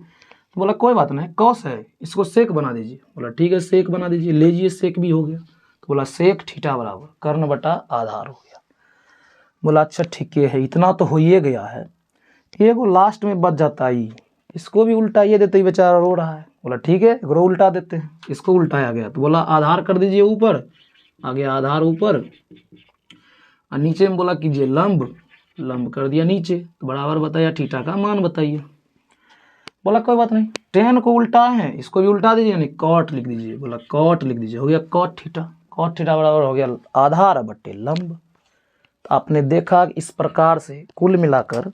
तो बोला कोई बात नहीं, कॉस है, इसको सेक बना दीजिए। बोला ठीक है, सेक बना दीजिए। लीजिए, सेक भी हो गया। तो बोला सेक थीटा बराबर कर्ण बटा आधार हो गया। बोला अच्छा ठीक है, इतना तो हो ही गया है। ये को लास्ट में बच जाता ही, इसको भी उल्टाइए देते ही बेचारा रो रहा है। बोला ठीक है, रो उल्टा देते हैं। इसको उल्टाया गया। तो बोला आधार कर दीजिए ऊपर, आ गया आधार ऊपर, और नीचे में बोला कीजिए लंब, लंब कर दिया नीचे। तो बराबर बताया थीटा का मान बताइए। बोला कोई बात नहीं, टेन को उल्टाए हैं, इसको भी उल्टा दीजिए यानी कॉट लिख दीजिए। बोला कॉट लिख दीजिए। हो गया कॉट थीटा। कॉट थीटा बराबर हो गया आधार बट्टे लंब। तो आपने देखा कि इस प्रकार से कुल मिलाकर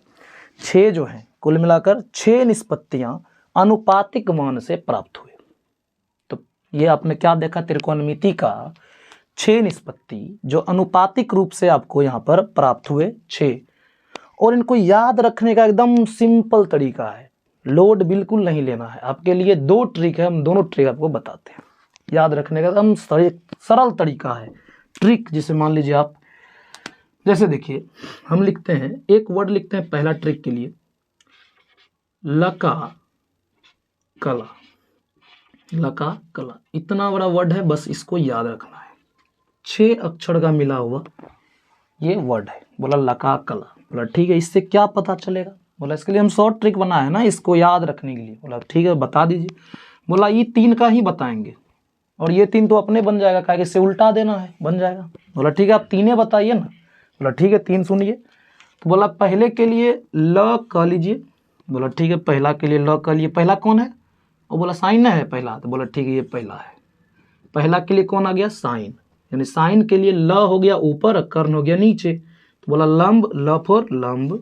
6 जो हैं, कुल मिलाकर 6 निष्पत्तियां अनुपातिक मान से प्राप्त हुए। तो ये आपने क्या देखा? त्रिकोणमिति का 6 निष्पत्ति जो अनुपातिक रूप से आपको यहाँ पर प्राप्त हुए 6। और इनको याद रखने का एकदम सिंपल तरीका है, लोड बिल्कुल नहीं लेना है। आपके लिए 2 ट्रिक है, हम दोनों ट्रिक आपको बताते हैं। याद रखने का एकदम सरल तरीका है, ट्रिक। जिसे मान लीजिए आप, जैसे देखिए हम लिखते हैं, एक वर्ड लिखते हैं पहला ट्रिक के लिए, लका कला। लका कला इतना बड़ा वर्ड है, बस इसको याद रखना है। 6 अक्षर का मिला हुआ ये वर्ड है। बोला लका कला। बोला ठीक है, इससे क्या पता चलेगा? बोला इसके लिए हम शॉर्ट ट्रिक बनाए हैं ना, इसको याद रखने के लिए। बोला ठीक है, बता दीजिए। बोला ये 3 का ही बताएंगे, और ये 3 तो अपने बन जाएगा, क्या इससे उल्टा देना है, बन जाएगा। बोला ठीक है, आप 3 बताइए ना। बोला ठीक है, 3 सुनिए। तो बोला पहले के लिए ल क लीजिए। बोला ठीक है, पहला के लिए ल क लिए। पहला कौन है? वो बोला साइन है पहला। तो बोला ठीक है, ये पहला है। पहला के लिए कौन आ गया? साइन, यानी साइन के लिए ल हो गया ऊपर, कर्ण हो गया नीचे। तो बोला लंब, ल फॉर लंब,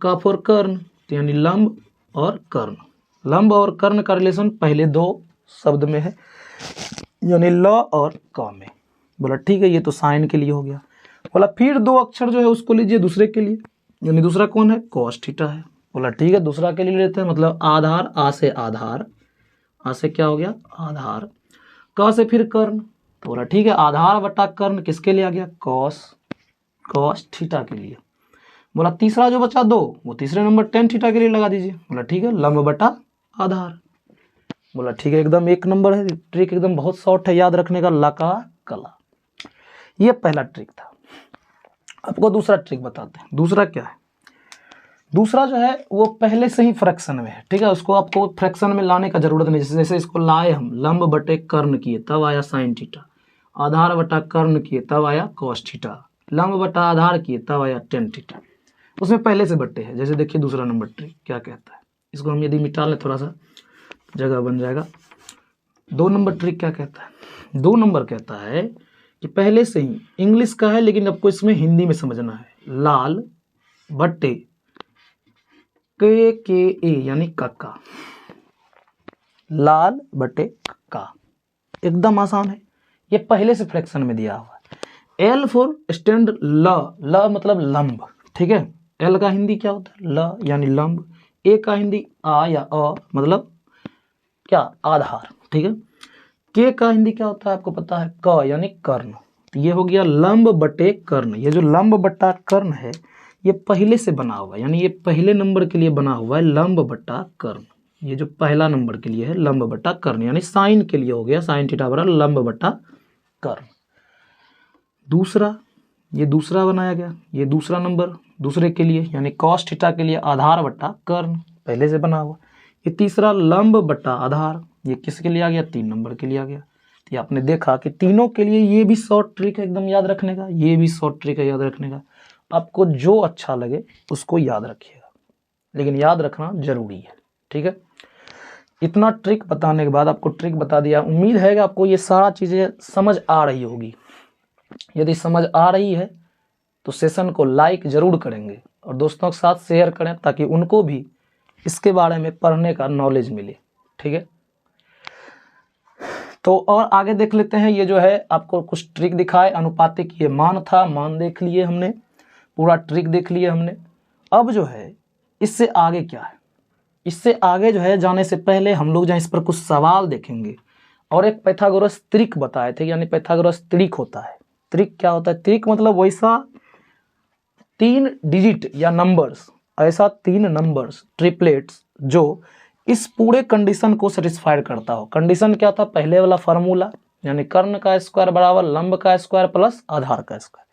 क फॉर कर्ण, तो यानी लंब और कर्ण। लंब और कर्ण का रिलेशन पहले दो शब्द में है, यानी ल और क में। बोला ठीक है, ये तो साइन के लिए हो गया। बोला फिर दो अक्षर जो है उसको लीजिए दूसरे के लिए, यानी दूसरा कौन है, कॉस थीटा है। बोला ठीक है, दूसरा के लिए लेते हैं, मतलब आधार, आ से आधार, आ से क्या हो गया आधार, क से फिर कर्ण। तो बोला ठीक है, आधार बटा कर्ण किसके लिए आ गया, कॉस थीटा के लिए। बोला तीसरा जो बचा दो, वो तीसरे नंबर टेन थीटा के लिए लगा दीजिए। बोला ठीक है, लंब बटा आधार। बोला ठीक है, एकदम एक नंबर है, ट्रिक एकदम बहुत शॉर्ट है याद रखने का, लका कला। ये पहला ट्रिक था। आपको दूसरा ट्रिक बताते हैं। दूसरा क्या है, दूसरा जो है वो पहले से ही फ्रैक्शन में है, ठीक है, उसको आपको फ्रैक्शन में लाने का जरूरत नहीं। जैसे इसको लाए हम, लंब बटे कर्ण किए तब आया साइन थीटा, आधार बटा कर्ण किए तब आया कॉस थीटा, लंब बटा आधार किए तब आया टेन थीटा। उसमें पहले से बटे है। जैसे देखिए दूसरा नंबर ट्रिक क्या कहता है, इसको हम यदि मिटा लें थोड़ा सा जगह बन जाएगा। 2 नंबर ट्रिक क्या कहता है, 2 नंबर कहता है कि पहले से ही, इंग्लिश का है लेकिन आपको इसमें हिंदी में समझना है, लाल बटे के ए यानी कक्का, लाल बटे कक्का, एकदम आसान है। ये पहले से फ्रैक्शन में दिया हुआ है। एल फॉर स्टैंड ल मतलब लंब, ठीक है, एल का हिंदी क्या होता है, ल यानी लंब। ए का हिंदी आ या अ मतलब क्या, आधार, ठीक है। के का हिंदी क्या होता है आपको पता है, क यानी कर्ण। तो ये हो गया लंब बटे कर्ण। ये जो लंब बटा कर्ण है ये पहले से बना हुआ है, यानी ये पहले नंबर के लिए बना हुआ है लंब बटा कर्ण। ये जो पहला नंबर के लिए है लंब बटा कर्ण, यानी साइन के लिए हो गया साइन थीटा बराबर लंब बटा कर्ण। दूसरा, ये दूसरा बनाया गया, ये दूसरा नंबर दूसरे के लिए यानी कॉस थीटा के लिए आधार बटा कर्ण, पहले से बना हुआ। ये तीसरा लंब बटा आधार, ये किसके लिए आ गया, 3 नंबर के लिए आ गया। तो आपने देखा कि तीनों के लिए ये भी शॉर्ट ट्रिक है एकदम याद रखने का, ये भी शॉर्ट ट्रिक है याद रखने का। आपको जो अच्छा लगे उसको याद रखिएगा, लेकिन याद रखना जरूरी है, ठीक है। इतना ट्रिक बताने के बाद आपको ट्रिक बता दिया, उम्मीद है कि आपको ये सारा चीज़ें समझ आ रही होगी। यदि समझ आ रही है तो सेशन को लाइक जरूर करेंगे और दोस्तों के साथ शेयर करें ताकि उनको भी इसके बारे में पढ़ने का नॉलेज मिले, ठीक है। तो और आगे देख लेते हैं। ये जो है आपको कुछ ट्रिक दिखाए, अनुपातिक ये मान था, मान देख लिए हमने, पूरा ट्रिक देख लिए हमने। अब जो है इससे आगे क्या है, इससे आगे जो है जाने से पहले हम लोग जहाँ इस पर कुछ सवाल देखेंगे और एक पाइथागोरस त्रिक बताए थे, यानी पाइथागोरस त्रिक होता है। त्रिक क्या होता है, त्रिक मतलब वैसा 3 डिजिट या नंबर्स, ऐसा 3 नंबर्स ट्रिपलेट्स जो इस पूरे कंडीशन को सेटिस्फाइड करता हो। कंडीशन क्या था, पहले वाला फार्मूला, यानी कर्ण का स्क्वायर बराबर लंब का स्क्वायर प्लस आधार का स्क्वायर,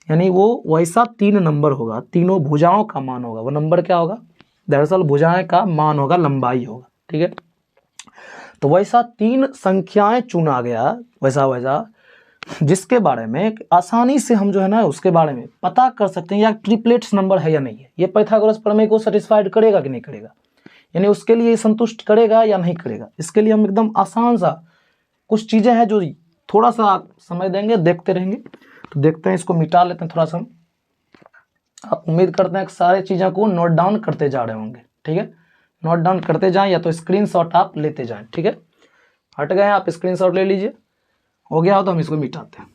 यानी वो वैसा 3 नंबर होगा, तीनों भुजाओं का मान होगा। वो नंबर क्या होगा, दरअसल भुजाएं का मान होगा, लंबाई होगा, ठीक है। तो वैसा 3 संख्याएं चुना गया, वैसा जिसके बारे में आसानी से हम जो है ना उसके बारे में पता कर सकते हैं या ट्रिपलेट्स नंबर है या नहीं है। ये पाइथागोरस प्रमेय को सेटिस्फाइड करेगा कि नहीं करेगा, यानी उसके लिए संतुष्ट करेगा या नहीं करेगा। इसके लिए हम एकदम आसान सा कुछ चीज़ें हैं जो थोड़ा सा समय देंगे, देखते रहेंगे। तो देखते हैं, इसको मिटा लेते हैं थोड़ा सा। आप उम्मीद करते हैं कि सारे चीज़ों को नोट डाउन करते जा रहे होंगे, ठीक है। नोट डाउन करते जाएं या तो स्क्रीनशॉट आप लेते जाएं, ठीक है। हट गए आप स्क्रीनशॉट ले लीजिए, हो गया हो तो हम इसको मिटाते हैं।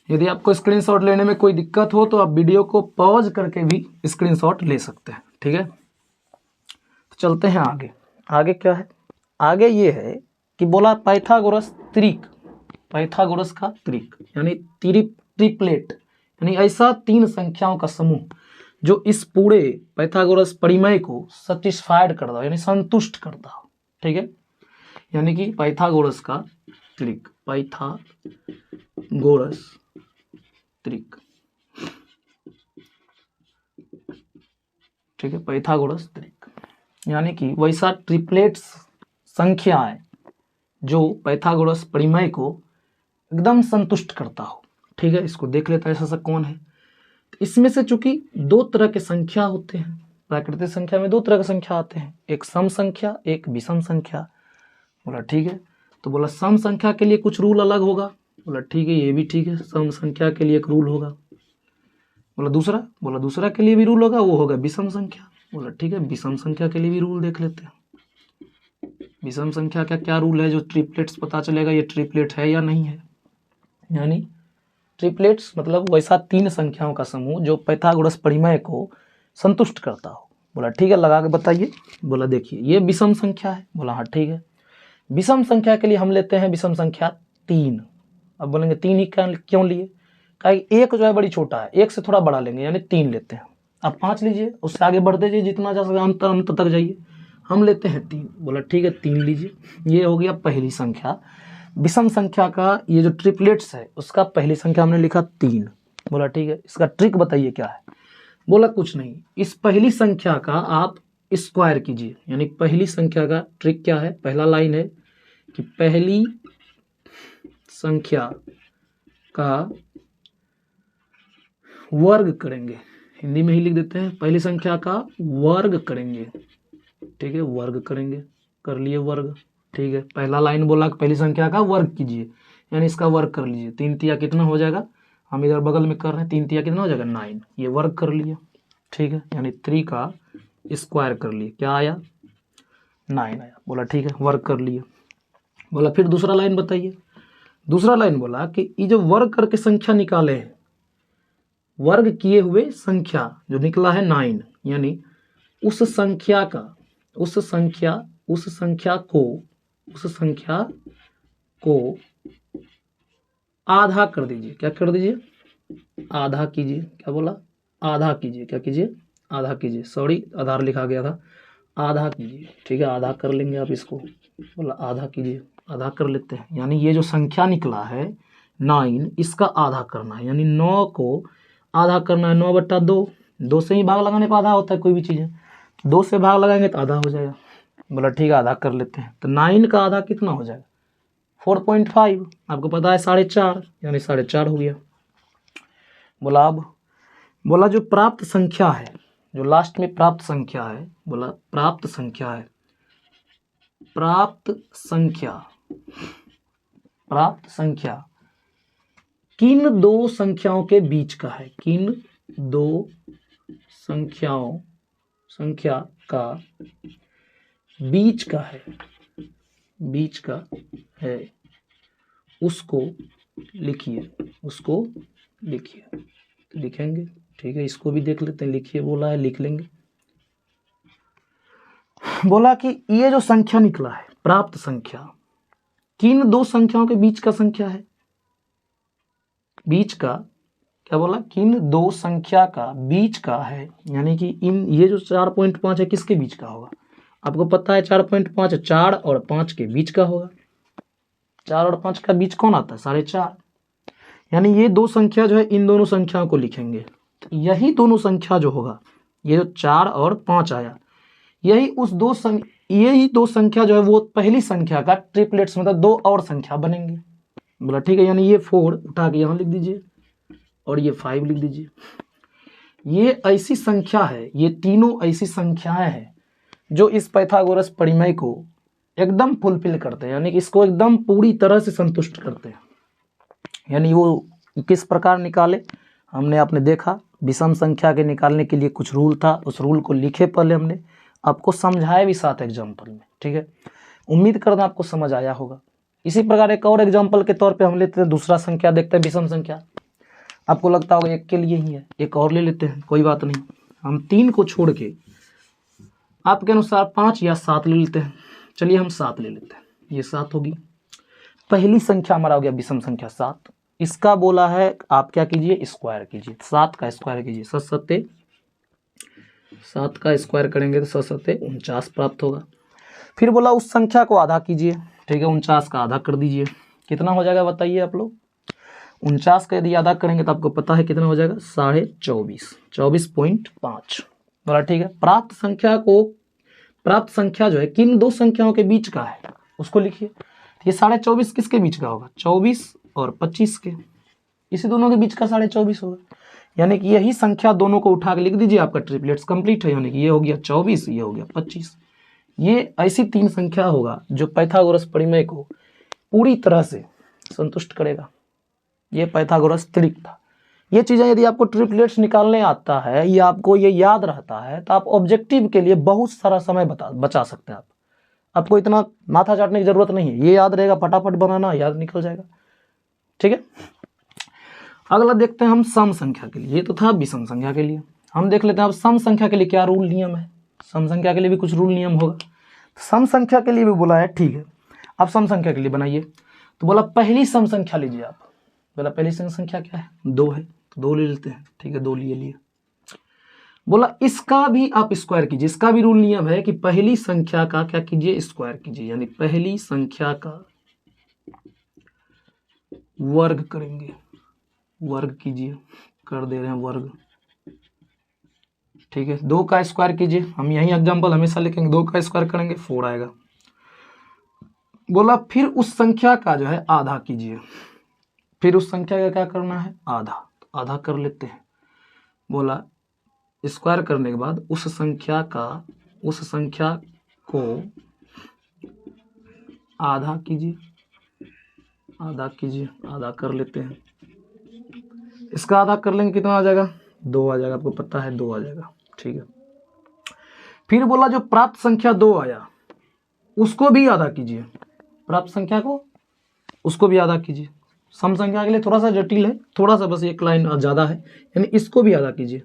यदि आपको स्क्रीनशॉट लेने में कोई दिक्कत हो तो आप वीडियो को पॉज करके भी स्क्रीनशॉट ले सकते हैं, ठीक है। तो चलते हैं आगे। आगे क्या है, आगे ये है कि बोला पाइथागोरस त्रिक, पाइथागोरस का त्रिक यानी ट्रिपलेट, यानी ऐसा 3 संख्याओं का समूह जो इस पूरे पाइथागोरस परिमेय को सेटिस्फाइड करता हो, यानी संतुष्ट करता हो, ठीक है। यानी कि पाइथागोरस का त्रिक, पाइथागोरस त्रिक, ठीक है, पाइथागोरस त्रिक यानी कि वैसा ट्रिपलेट्स संख्याएं जो पाइथागोरस परिमेय को एकदम संतुष्ट करता हो, ठीक है। इसको देख लेता है ऐसा कौन है। तो इसमें से चूंकि 2 तरह के संख्या होते हैं, प्राकृतिक संख्या में 2 तरह के संख्या आते हैं, एक सम संख्या, एक विषम संख्या। बोला ठीक है, तो बोला सम संख्या के लिए कुछ रूल अलग होगा। बोला ठीक है, ये भी ठीक है, सम संख्या के लिए एक रूल होगा। बोला दूसरा के लिए भी रूल होगा, वो होगा विषम संख्या। बोला ठीक है, विषम संख्या के लिए भी रूल देख लेते हैं। विषम संख्या का क्या रूल है, जो ट्रिपलेट्स पता चलेगा ये ट्रिपलेट है या नहीं है। यानी ट्रिपलेट्स मतलब वैसा 3 संख्याओं का समूह जो पाइथागोरस परिमेय को संतुष्ट करता हो। बोला ठीक है, लगा के बताइए। बोला देखिए ये विषम संख्या है। बोला हाँ ठीक है, विषम संख्या के लिए हम लेते हैं विषम संख्या 3। अब बोलेंगे 3 ही क्यों लिए, कहीं एक जो है बड़ी छोटा है, एक से थोड़ा बड़ा लेंगे यानी 3 लेते हैं। अब 5 लीजिए, उससे आगे बढ़ते जाइए जितना जा सके अंत तक जाइए, हम लेते हैं 3। बोला ठीक है 3 लीजिए। ये हो गया पहली संख्या। विषम संख्या का ये जो ट्रिपलेट्स है उसका पहली संख्या हमने लिखा 3। बोला ठीक है, इसका ट्रिक बताइए क्या है। बोला कुछ नहीं, इस पहली संख्या का आप स्क्वायर कीजिए। यानी पहली संख्या का ट्रिक क्या है, पहला लाइन है कि पहली संख्या का वर्ग करेंगे। हिंदी में ही लिख देते हैं, पहली संख्या का वर्ग करेंगे। ठीक है, वर्ग करेंगे, कर लिए वर्ग। ठीक है, पहला लाइन बोला कि पहली संख्या का वर्ग कीजिए, यानी इसका वर्ग कर लीजिए। 3 तिया कितना हो जाएगा, हम इधर बगल में कर रहे हैं, 3 तिया कितना हो जाएगा 9। ये वर्ग कर लिया। ठीक है, यानी 3 का स्क्वायर कर लिए, क्या आया 9 आया। बोला ठीक है, वर्ग कर लिए। बोला फिर दूसरा लाइन बताइए। दूसरा लाइन बोला कि ये जो वर्ग करके संख्या निकाले हैं, वर्ग किए हुए संख्या जो निकला है 9, यानी उस संख्या को आधा कर दीजिए। क्या कर दीजिए, आधा कीजिए। क्या बोला, आधा कीजिए। क्या कीजिए, आधा कीजिए। सॉरी, आधार लिखा गया था, आधा कीजिए। ठीक है, आधा कर लेंगे आप इसको। बोला आधा कीजिए, आधा कर लेते हैं। यानी ये जो संख्या निकला है 9, इसका आधा करना है। यानी 9 को आधा करना है, 9/2। 2 से ही भाग लगाने पर आधा होता है कोई भी चीज़ है, 2 से भाग लगाएंगे तो आधा हो जाएगा। बोला ठीक है, आधा कर लेते हैं। तो 9 का आधा कितना हो जाएगा 4.5। आपको पता है 4.5, यानी 4.5 हो गया। बोला अब बोला जो प्राप्त संख्या है, जो लास्ट में प्राप्त संख्या है, बोला प्राप्त संख्या किन 2 संख्याओं के बीच का है, किन 2 संख्या का बीच का है, उसको लिखिए। लिखेंगे। ठीक है, इसको भी देख लेते हैं। लिखिए बोला है, लिख लेंगे। बोला कि ये जो संख्या निकला है प्राप्त संख्या किन 2 संख्याओं के बीच का संख्या है, बीच का। क्या बोला, किन 2 संख्या का बीच का है, यानी कि ये जो 4.5 है किसके बीच का होगा। आपको पता है 4.5 4 और 5 के बीच का होगा। 4 और 5 का बीच कौन आता है 4.5। यानी ये 2 संख्या जो है इन दोनों संख्याओं को लिखेंगे। तो यही दोनों संख्या जो होगा, ये जो 4 और 5 आया, यही 2 संख्या जो है वो पहली संख्या का ट्रिपलेट्स, मतलब 2 और संख्या बनेंगे। बोला ठीक है, यानी ये 4 उठा के यहाँ लिख दीजिए और ये 5 लिख दीजिए। ये ऐसी संख्या है, ये तीनों ऐसी संख्याएं हैं जो इस पाइथागोरस परिमेय को एकदम फुलफिल करते हैं, यानी कि इसको एकदम पूरी तरह से संतुष्ट करते हैं। यानी वो किस प्रकार निकाले, हमने आपने देखा। विषम संख्या के निकालने के लिए कुछ रूल था, उस रूल को लिखे पहले हमने, आपको समझाया भी 7 एग्जाम्पल में। ठीक है, उम्मीद करना आपको समझ आया होगा। इसी प्रकार एक और एग्जाम्पल के तौर पे हम लेते हैं दूसरा संख्या, देखते हैं विषम संख्या। आपको लगता होगा एक के लिए ही है, एक और ले लेते हैं, कोई बात नहीं। हम 3 को छोड़ के आपके अनुसार 5 या 7 ले लेते हैं। चलिए हम 7 ले लेते हैं, ये 7 होगी। पहली संख्या हमारा हो गया विषम संख्या 7। इसका बोला है आप क्या कीजिए, स्क्वायर कीजिए। 7 का स्क्वायर कीजिए, 7 का स्क्वायर करेंगे तो 7 49 प्राप्त होगा। फिर बोला उस संख्या को आधा कीजिए। ठीक है, 49 का आधा कर दीजिए, कितना हो जाएगा बताइए आप लोग। 49 का यदि आधा करेंगे तो आपको पता है कितना हो जाएगा 24.5, 24.5। बोला ठीक है, प्राप्त संख्या जो है किन 2 संख्याओं के बीच का है उसको लिखिए। ये 24.5 किसके बीच का होगा, 24 और 25 के, इसी दोनों के बीच का 24.5 होगा। यानी कि यही संख्या दोनों को उठा के लिख दीजिए, आपका ट्रिपलेट्स कंप्लीट है। यानी कि ये हो गया 24, ये हो गया 25। ये ऐसी 3 संख्या होगा जो पाइथागोरस परिमेय को पूरी तरह से संतुष्ट करेगा। ये पाइथागोरस त्रिक था। ये चीज़ें यदि आपको ट्रिपलेट्स निकालने आता है या आपको ये याद रहता है तो आप ऑब्जेक्टिव के लिए बहुत सारा समय बचा सकते हैं। आपको इतना माथा चाटने की जरूरत नहीं है, ये याद रहेगा, फटाफट बनाना याद निकल जाएगा। ठीक है, अगला देखते हैं हम सम संख्या के लिए। ये तो था विषम संख्या के लिए। हम देख लेते हैं अब सम संख्या के लिए क्या रूल नियम है। सम संख्या के लिए भी कुछ रूल नियम होगा। सम संख्या के लिए भी बोला है, ठीक है। अब सम संख्या के लिए बनाइए तो बोला पहली सम संख्या लीजिए आप। बोला पहली सम संख्या क्या है, 2 है, तो 2 ले लेते हैं। ठीक है, 2 लिए। बोला इसका भी आप स्क्वायर कीजिए। इसका भी रूल नियम है कि पहली संख्या का क्या कीजिए, स्क्वायर कीजिए, यानी पहली संख्या का वर्ग करेंगे, वर्ग कीजिए, कर दे रहे हैं वर्ग। ठीक है, 2 का स्क्वायर कीजिए। हम यही एग्जांपल हमेशा लिखेंगे, 2 का स्क्वायर करेंगे 4 आएगा। बोला फिर उस संख्या का जो है आधा कीजिए। फिर उस संख्या का क्या करना है, आधा, तो आधा कर लेते हैं। बोला स्क्वायर करने के बाद उस संख्या को आधा कीजिए, आधा कर लेते हैं। इसका आधा कर लेंगे, कितना आ जाएगा, 2 आ जाएगा। आपको पता है 2 आ जाएगा। ठीक है, फिर बोला जो प्राप्त संख्या 2 आया उसको भी आधा कीजिए। प्राप्त संख्या को उसको भी आधा कीजिए। सम संख्या के लिए थोड़ा सा जटिल है, थोड़ा सा बस एक लाइन ज़्यादा है, यानी इसको भी आधा कीजिए।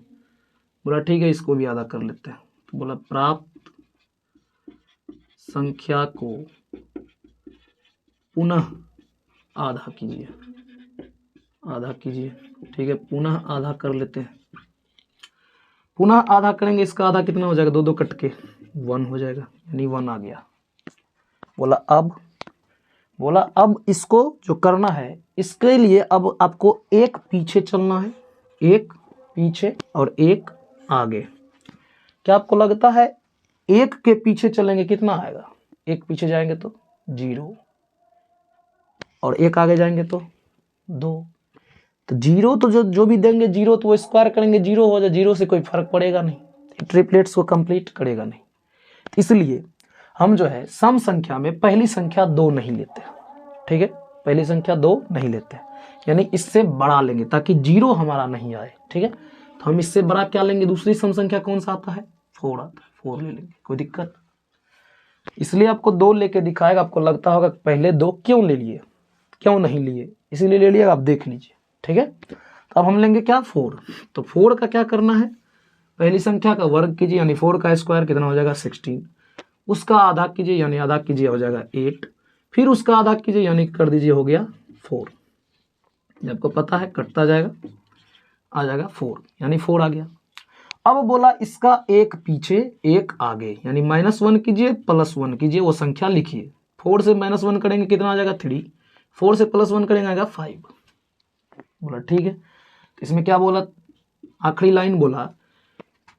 बोला ठीक है, इसको भी आधा कर लेते हैं। तो बोला प्राप्त संख्या को पुनः आधा कीजिए, आधा कीजिए। ठीक है, पुनः आधा कर लेते हैं। पुनः आधा करेंगे, इसका आधा कितना हो जाएगा, 2 2 कट के 1 हो जाएगा, यानी 1 आ गया। बोला अब इसको जो करना है, इसके लिए अब आपको एक पीछे चलना है, एक पीछे और एक आगे। क्या आपको लगता है एक के पीछे चलेंगे कितना आएगा, एक पीछे जाएंगे तो 0 और एक आगे जाएंगे तो 2। तो 0 तो जो भी देंगे 0 तो वो स्क्वायर करेंगे 0 हो जाए, 0 से कोई फर्क पड़ेगा नहीं, ट्रिपलेट्स को कंप्लीट करेगा नहीं। इसलिए हम जो है सम संख्या में पहली संख्या 2 नहीं लेते। ठीक है, पहली संख्या 2 नहीं लेते, यानी इससे बड़ा लेंगे ताकि 0 हमारा नहीं आए। ठीक है, तो हम इससे बड़ा क्या लेंगे, दूसरी सम संख्या कौन सा आता है, 4 आता है, 4 ले लेंगे, कोई दिक्कत। इसलिए आपको 2 लेके दिखाएगा, आपको लगता होगा पहले 2 क्यों ले लिए, क्यों नहीं लिए, इसीलिए ले लिया, आप देख लीजिए। ठीक है, तो अब हम लेंगे क्या, 4। तो 4 का क्या करना है, पहली संख्या का वर्ग कीजिए, यानी 4 का स्क्वायर कितना हो जाएगा 16। उसका आधा कीजिए, यानी आधा कीजिए हो जाएगा 8। फिर उसका आधा कीजिए, यानी कर दीजिए हो गया 4। आपको पता है कटता जाएगा, आ जाएगा 4, यानी 4 आ गया। अब बोला इसका एक पीछे एक आगे, यानी -1 कीजिए +1 कीजिए, वो संख्या लिखिए। 4 से -1 करेंगे कितना आ जाएगा 3, 4 से +1 करेंगे आएगा 5। बोला ठीक है, तो इसमें क्या बोला, आखिरी लाइन बोला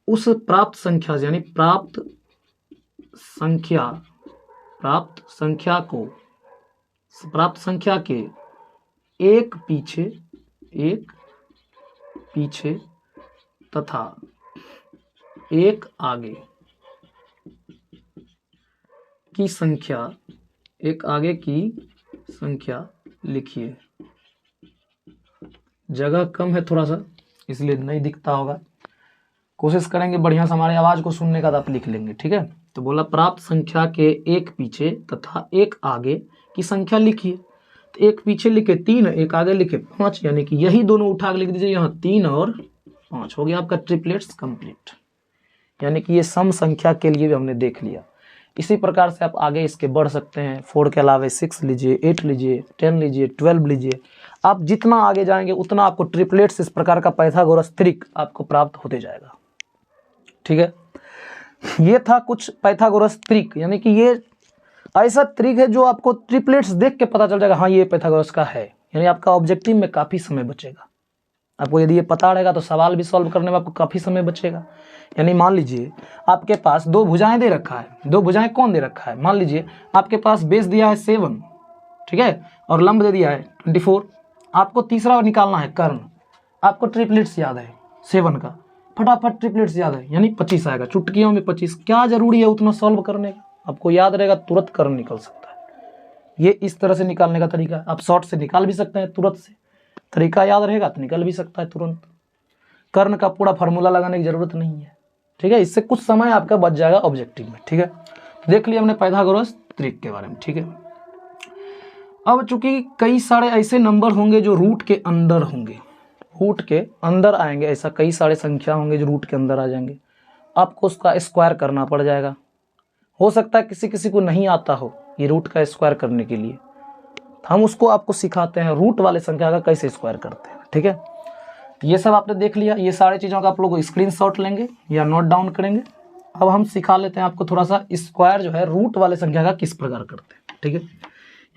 उस प्राप्त संख्या से, यानी प्राप्त संख्या के एक पीछे तथा एक आगे की संख्या लिखिए। जगह कम है थोड़ा सा, इसलिए नहीं दिखता होगा, कोशिश करेंगे बढ़िया से हमारी आवाज को सुनने का, तो आप लिख लेंगे। ठीक है, तो बोला प्राप्त संख्या के एक पीछे तथा एक आगे की संख्या लिखिए। तो एक पीछे लिखे 3, एक आगे लिखे 5, यानी कि यही दोनों उठा के लिख दीजिए, यहाँ 3 और 5 हो गया आपका ट्रिपलेट्स कंप्लीट। यानी कि ये सम संख्या के लिए भी हमने देख लिया। इसी प्रकार से आप आगे इसके बढ़ सकते हैं। 4 के अलावा 6 लीजिए, 8 लीजिए, 10 लीजिए, 12 लीजिए। आप जितना आगे जाएंगे उतना आपको ट्रिपलेट्स इस प्रकार का पाइथागोरस त्रिक आपको प्राप्त होते जाएगा। ठीक है, ये था कुछ पाइथागोरस त्रिक, यानी कि ये ऐसा त्रिक है जो आपको ट्रिपलेट्स देख के पता चल जाएगा, हाँ ये पाइथागोरस का है। यानी आपका ऑब्जेक्टिव में काफ़ी समय बचेगा। आपको यदि ये पता रहेगा तो सवाल भी सॉल्व करने में आपको काफ़ी समय बचेगा। यानी मान लीजिए आपके पास 2 भुजाएं दे रखा है, 2 भुजाएं कौन दे रखा है, मान लीजिए आपके पास बेस दिया है 7, ठीक है, और लंब दे दिया है 24। आपको तीसरा निकालना है कर्ण। आपको ट्रिपलेट्स याद है 7 का, फटाफट ट्रिपलेट्स याद है, यानी 25 आएगा, चुटकियों में 25। क्या जरूरी है उतना सॉल्व करने का, आपको याद रहेगा, तुरंत कर्ण निकल सकता है। ये इस तरह से निकालने का तरीका है। आप शॉर्ट से निकाल भी सकते हैं तुरंत से, तरीका याद रहेगा तो निकल भी सकता है तुरंत। कर्ण का पूरा फार्मूला लगाने की जरूरत नहीं है, ठीक है। इससे कुछ समय आपका बच जाएगा ऑब्जेक्टिव में, ठीक है। तो देख लिया हमने पाइथागोरस त्रिक के बारे में, ठीक है। अब चूंकि कई सारे ऐसे नंबर होंगे जो रूट के अंदर होंगे, रूट के अंदर आएंगे, ऐसा कई सारे संख्या होंगे जो रूट के अंदर आ जाएंगे, आपको उसका स्क्वायर करना पड़ जाएगा। हो सकता है किसी किसी को नहीं आता हो ये रूट का स्क्वायर करने के लिए, तो हम उसको आपको सिखाते हैं रूट वाले संख्या का कैसे स्क्वायर करते हैं, ठीक है। ये सब आपने देख लिया, ये सारी चीज़ों का आप लोग स्क्रीनशॉट लेंगे या नोट डाउन करेंगे। अब हम सिखा लेते हैं आपको थोड़ा सा स्क्वायर जो है रूट वाले संख्या का किस प्रकार करते हैं, ठीक है।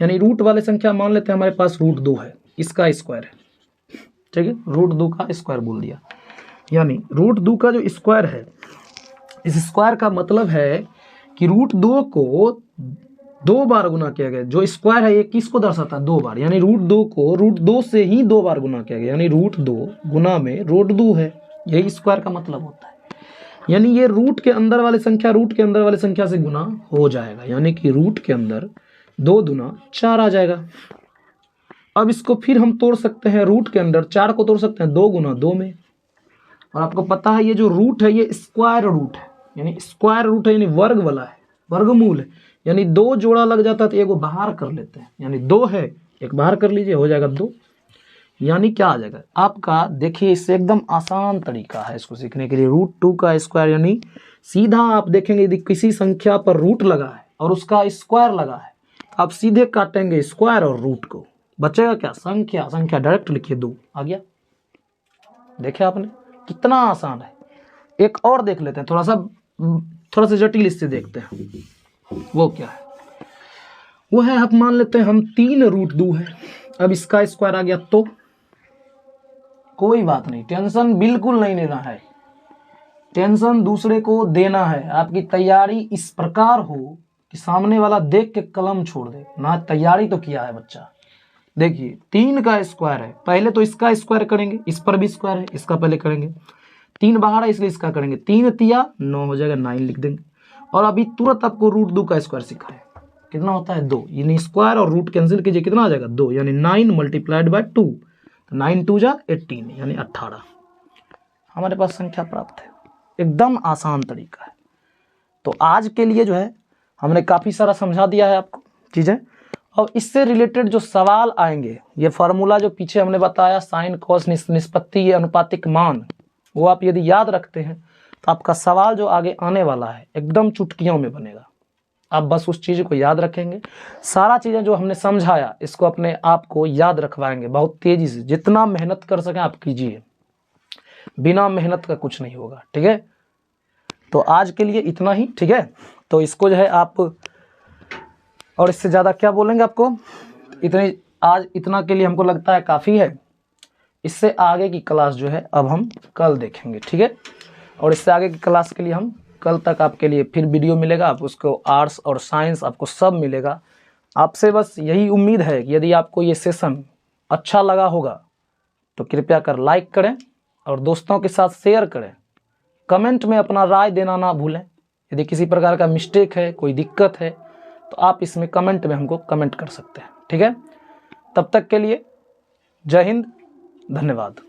यानी रूट वाले संख्या मान लेते हैं हमारे पास रूट 2 है, इसका स्क्वायर है, ठीक है। रूट 2 का स्क्वायर बोल दिया, यानी रूट 2 का जो स्क्वायर है, इस स्क्वायर का मतलब है कि रूट 2 को 2 बार गुना किया गया। जो स्क्वायर है ये किसको दर्शाता है? 2 बार, यानी रूट 2 को रूट 2 से ही 2 बार गुना किया गया, यानी रूट 2 गुना में रूट 2 है, यही स्क्वायर का मतलब होता है। यानी ये रूट के अंदर वाले संख्या रूट के अंदर वाले संख्या से गुना हो जाएगा, यानी कि रूट के अंदर 2 दूना 4 आ जाएगा। अब इसको फिर हम तोड़ सकते हैं, रूट के अंदर 4 को तोड़ सकते हैं 2 गुना 2 में। और आपको पता है ये जो रूट है ये स्क्वायर रूट है, यानी स्क्वायर रूट है, यानी वर्ग वाला है, वर्गमूल है, यानी 2 जोड़ा लग जाता है तो एगो बाहर कर लेते हैं, यानी 2 है एक बाहर कर लीजिए, हो जाएगा 2। यानी क्या आ जाएगा आपका, देखिए इससे एकदम आसान तरीका है इसको सीखने के लिए। रूट 2 का स्क्वायर, यानी सीधा आप देखेंगे यदि किसी संख्या पर रूट लगा है और उसका स्क्वायर लगा है, आप सीधे काटेंगे स्क्वायर और रूट को, बचेगा क्या? संख्या। संख्या डायरेक्ट लिखिए 2 आ गया। देखे आपने कितना आसान है। एक और देख लेते हैं, थोड़ा सा जटिल इससे देखते हैं, वो क्या है? वो है आप मान लेते हैं हम 3 रूट 2 है, अब इसका स्क्वायर आ गया, तो कोई बात नहीं, टेंशन बिल्कुल नहीं लेना है, टेंशन दूसरे को देना है। आपकी तैयारी इस प्रकार हो कि सामने वाला देख के कलम छोड़ दे, ना तैयारी तो किया है बच्चा। देखिए 3 का स्क्वायर है, पहले तो इसका स्क्वायर करेंगे, इस पर भी स्क्वायर है, इसका पहले करेंगे, 3 बाहर है इसलिए इसका करेंगे, 3 तिया 9 हो जाएगा, 9 लिख देंगे। और अभी तुरंत आपको रूट 2 का स्क्वायर सीखा है, कितना होता है 2, यानी स्क्वायर और रूट कैंसिल कीजिए, कितना आ जाएगा 2, यानी 9 मल्टीप्लाइड बाय 2, तो 9 2 जा 18, यानी 18 हमारे पास संख्या प्राप्त है। एकदम आसान तरीका है। तो आज के लिए जो है हमने काफ़ी सारा समझा दिया है आपको चीज़ें। और इससे रिलेटेड जो सवाल आएंगे, ये फार्मूला जो पीछे हमने बताया साइन कॉस निष्पत्ति ये अनुपातिक मान, वो आप यदि याद रखते हैं तो आपका सवाल जो आगे आने वाला है एकदम चुटकियों में बनेगा। आप बस उस चीज़ को याद रखेंगे, सारा चीज़ें जो हमने समझाया इसको अपने आप को याद रखवाएंगे बहुत तेज़ी से। जितना मेहनत कर सकें आप कीजिए, बिना मेहनत का कुछ नहीं होगा, ठीक है। तो आज के लिए इतना ही, ठीक है। तो इसको जो है आप, और इससे ज़्यादा क्या बोलेंगे आपको, इतने आज इतना के लिए हमको लगता है काफ़ी है। इससे आगे की क्लास जो है अब हम कल देखेंगे, ठीक है। और इससे आगे की क्लास के लिए हम कल तक आपके लिए फिर वीडियो मिलेगा, आप उसको आर्ट्स और साइंस आपको सब मिलेगा। आपसे बस यही उम्मीद है कि यदि आपको ये सेशन अच्छा लगा होगा तो कृपया कर लाइक करें और दोस्तों के साथ शेयर करें। कमेंट में अपना राय देना ना भूलें। यदि किसी प्रकार का मिस्टेक है, कोई दिक्कत है, तो आप इसमें कमेंट में हमको कमेंट कर सकते हैं, ठीक है। तब तक के लिए जय हिंद, धन्यवाद।